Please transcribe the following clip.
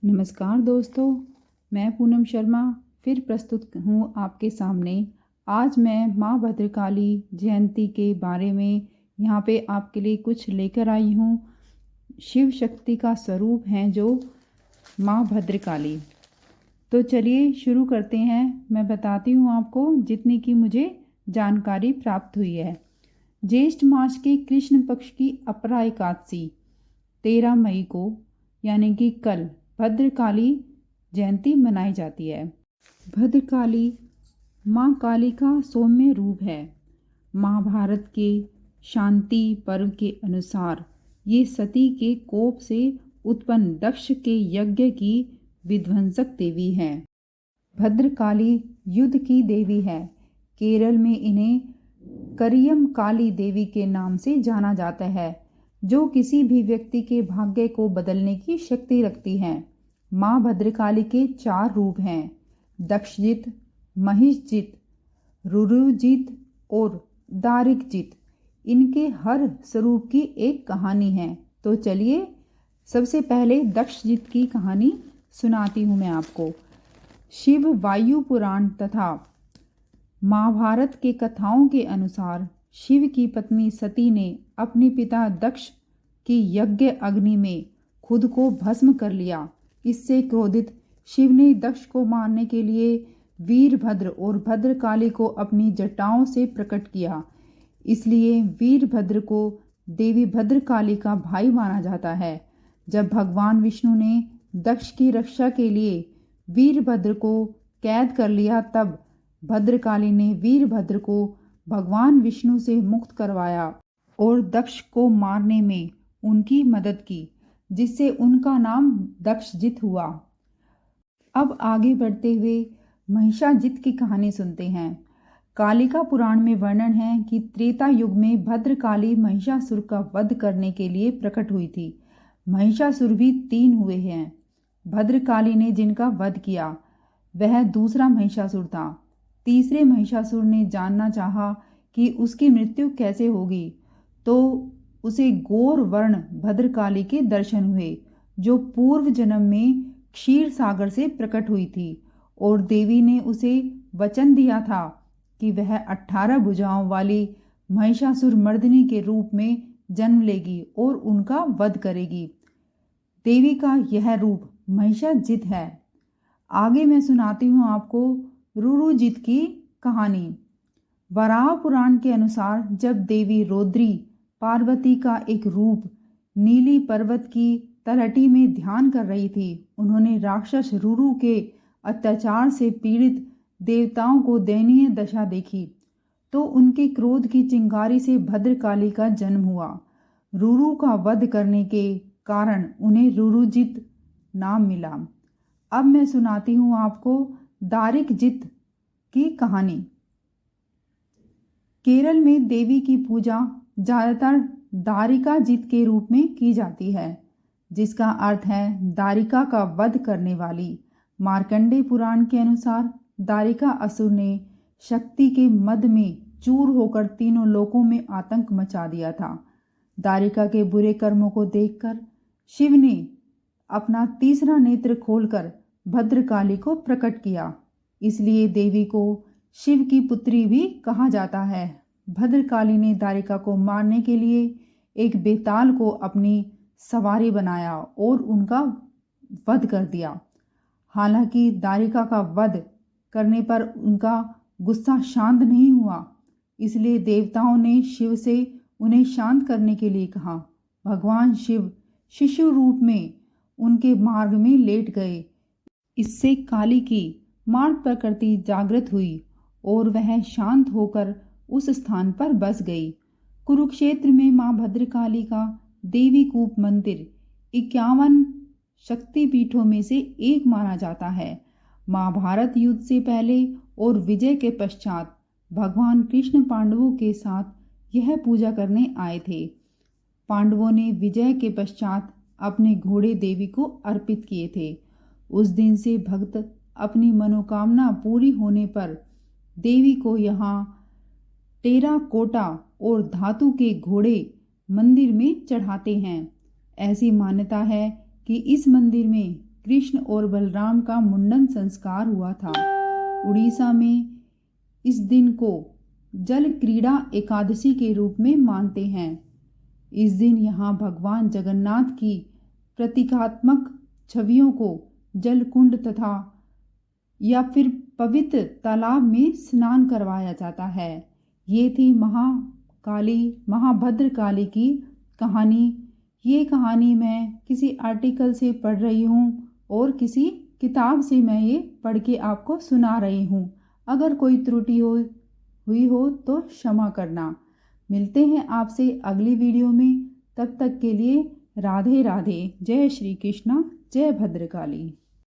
नमस्कार दोस्तों, मैं पूनम शर्मा फिर प्रस्तुत हूँ आपके सामने। आज मैं माँ भद्रकाली जयंती के बारे में यहाँ पे आपके लिए कुछ लेकर आई हूँ। शिव शक्ति का स्वरूप हैं जो माँ भद्रकाली। तो चलिए शुरू करते हैं। मैं बताती हूँ आपको जितनी की मुझे जानकारी प्राप्त हुई है। ज्येष्ठ मास के कृष्ण पक्ष की अपरा एकादशी 13 मई को यानी कि कल भद्रकाली जयंती मनाई जाती है। भद्रकाली माँ काली का सौम्य रूप है। महाभारत के शांति पर्व के अनुसार ये सती के कोप से उत्पन्न दक्ष के यज्ञ की विध्वंसक देवी है। भद्रकाली युद्ध की देवी है। केरल में इन्हें करियम काली देवी के नाम से जाना जाता है, जो किसी भी व्यक्ति के भाग्य को बदलने की शक्ति रखती हैं। माँ भद्रकाली के 4 रूप हैं: दक्षजित, महिषजित, रुरुजित और दारिकजित। इनके हर स्वरूप की एक कहानी है। तो चलिए सबसे पहले दक्षजित की कहानी सुनाती हूँ मैं आपको। शिव वायु पुराण तथा महाभारत के कथाओं के अनुसार शिव की पत्नी सती ने अपने पिता दक्ष की यज्ञ अग्नि में खुद को भस्म कर लिया। इससे क्रोधित शिव ने दक्ष को मारने के लिए वीरभद्र और भद्रकाली को अपनी जटाओं से प्रकट किया। इसलिए वीरभद्र को देवी भद्रकाली का भाई माना जाता है। जब भगवान विष्णु ने दक्ष की रक्षा के लिए वीरभद्र को कैद कर लिया, तब भद्रकाली ने वीरभद्र को भगवान विष्णु से मुक्त करवाया और दक्ष को मारने में उनकी मदद की, जिससे उनका नाम दक्षजित हुआ। अब आगे बढ़ते हुए महिषाजित की कहानी सुनते हैं। कालिका पुराण में वर्णन है कि त्रेता युग में भद्रकाली महिषासुर का वध करने के लिए प्रकट हुई थी। महिषासुर भी 3 हुए हैं। भद्रकाली ने जिनका वध किया वह दूसरा महिषासुर था। तीसरे महिषासुर ने जानना चाहा कि उसकी मृत्यु कैसे होगी, तो उसे गौर वर्ण भद्रकाली के दर्शन हुए, जो पूर्व जन्म में क्षीर सागर से प्रकट हुई थी, और देवी ने उसे वचन दिया था कि वह 18 भुजाओं वाली महिषासुर मर्दिनी के रूप में जन्म लेगी और उनका वध करेगी। देवी का यह रूप महिषाजित है। आगे मैं सुनाती हूँ आपको रुरुजित की कहानी। वराह पुराण के अनुसार जब देवी रौद्री पार्वती का एक रूप नीली पर्वत की तलहटी में ध्यान कर रही थी, उन्होंने राक्षस रुरु के अत्याचार से पीड़ित देवताओं को दयनीय दशा देखी, तो उनके क्रोध की चिंगारी से भद्रकाली का जन्म हुआ। रुरु का वध करने के कारण उन्हें रुरुजित नाम मिला। अब मैं सुनाती हूँ आपको दारिकजित की कहानी। केरल में देवी की पूजा ज़्यादातर दारिकाजित के रूप में की जाती है, जिसका अर्थ है दारिका का वध करने वाली। मार्कंडेय पुराण के अनुसार दारिका असुर ने शक्ति के मद में चूर होकर तीनों लोकों में आतंक मचा दिया था। दारिका के बुरे कर्मों को देखकर शिव ने अपना तीसरा नेत्र खोलकर भद्रकाली को प्रकट किया। इसलिए देवी को शिव की पुत्री भी कहा जाता है। भद्रकाली ने दारिका को मारने के लिए एक बेताल को अपनी सवारी बनाया और उनका वध कर दिया। हालांकि दारिका का वध करने पर उनका गुस्सा शांत नहीं हुआ, इसलिए देवताओं ने शिव से उन्हें शांत करने के लिए कहा। भगवान शिव शिशु रूप में उनके मार्ग में लेट गए। इससे काली की मार्ग प्रकृति जागृत हुई और वह शांत होकर उस स्थान पर बस गई। कुरुक्षेत्र में मां भद्रकाली का देवी कूप मंदिर 51 शक्तिपीठों में से एक माना जाता है। महाभारत युद्ध से पहले और विजय के पश्चात भगवान कृष्ण पांडवों के साथ यह पूजा करने आए थे। पांडवों ने विजय के पश्चात अपने घोड़े देवी को अर्पित किए थे। उस दिन से भक्त अपनी मनोकामना पूरी होने पर देवी को यहाँ टेराकोटा और धातु के घोड़े मंदिर में चढ़ाते हैं। ऐसी मान्यता है कि इस मंदिर में कृष्ण और बलराम का मुंडन संस्कार हुआ था। उड़ीसा में इस दिन को जल क्रीड़ा एकादशी के रूप में मानते हैं। इस दिन यहाँ भगवान जगन्नाथ की प्रतीकात्मक छवियों को जल कुंड तथा या फिर पवित्र तालाब में स्नान करवाया जाता है। ये थी महाभद्रकाली की कहानी। ये कहानी मैं किसी आर्टिकल से पढ़ रही हूँ और किसी किताब से मैं ये पढ़ के आपको सुना रही हूँ। अगर कोई त्रुटि हुई हो तो क्षमा करना। मिलते हैं आपसे अगली वीडियो में। तब तक के लिए राधे राधे। जय श्री कृष्ण, जय भद्रकाली।